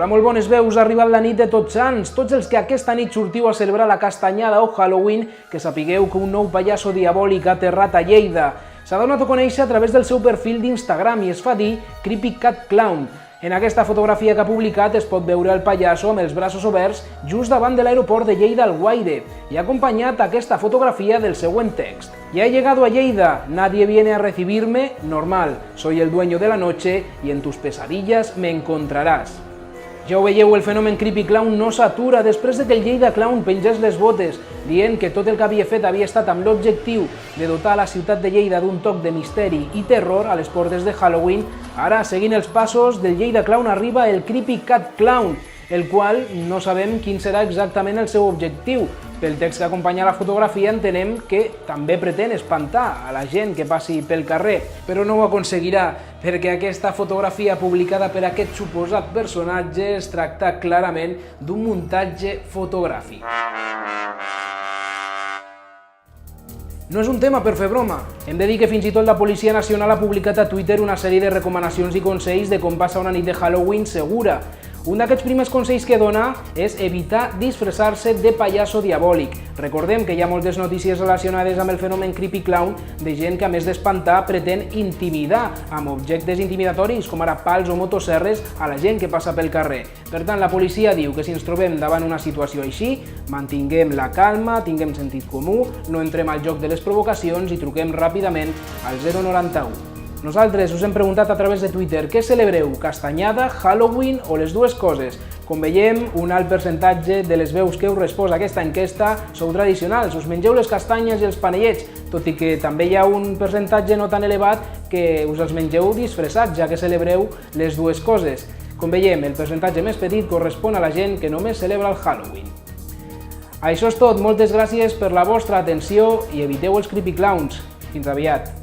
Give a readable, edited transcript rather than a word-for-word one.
Hola, molt bones veus, ha arribat la nit de Tots Sants. Tots els que aquesta nit sortiu a celebrar la castanyada o Halloween, que sapigueu que un nou pallasso diabòlic ha aterrat a Lleida. S'ha donat a conèixer a través del seu perfil d'Instagram i es fa dir Creepy Cat Clown. En aquesta fotografia que ha publicat es pot veure el pallasso amb els braços oberts just davant de l'aeroport de Lleida Alguaire i ha acompanyat aquesta fotografia del següent text. Ya he llegado a Lleida, nadie viene a recibirme, normal, soy el dueño de la noche y en tus pesadillas me encontrarás. Ja ho veieu, el fenomen Creepy Clown no s'atura després de que el Lleida Clown pengés les botes, dient que tot el que havia fet havia estat amb l'objectiu de dotar la ciutat de Lleida d'un toc de misteri i terror a les portes de Halloween. Ara, seguint els passos del Lleida Clown, arriba el Creepy Cat Clown, el qual no sabem quin serà exactament el seu objectiu. Pel text que acompanya la fotografia entenem que també pretén espantar a la gent que passi pel carrer, però no ho aconseguirà, perquè aquesta fotografia publicada per aquest suposat personatge es tracta clarament d'un muntatge fotogràfic. No és un tema per fer broma. Hem de dir que fins i tot la Policia Nacional ha publicat a Twitter una sèrie de recomanacions i consells de com passar una nit de Halloween segura. Un d'aquests primers consells que dona és evitar disfressar-se de pallasso diabòlic. Recordem que hi ha moltes notícies relacionades amb el fenomen Creepy Clown de gent que, a més d'espantar, pretén intimidar amb objectes intimidatoris, com ara pals o motosserres, a la gent que passa pel carrer. Per tant, la policia diu que si ens trobem davant una situació així, mantinguem la calma, tinguem sentit comú, no entrem al joc de les provocacions i truquem ràpidament al 091. Nosaltres us hem preguntat a través de Twitter què celebreu, castanyada, Halloween o les dues coses. Com veiem, un alt percentatge de les veus que heu respost a aquesta enquesta sou tradicionals, us mengeu les castanyes i els panellets, tot i que també hi ha un percentatge no tan elevat que us els mengeu disfressats, ja que celebreu les dues coses. Com veiem, el percentatge més petit correspon a la gent que només celebra el Halloween. Això és tot, moltes gràcies per la vostra atenció i eviteu els Creepy Clowns. Fins aviat.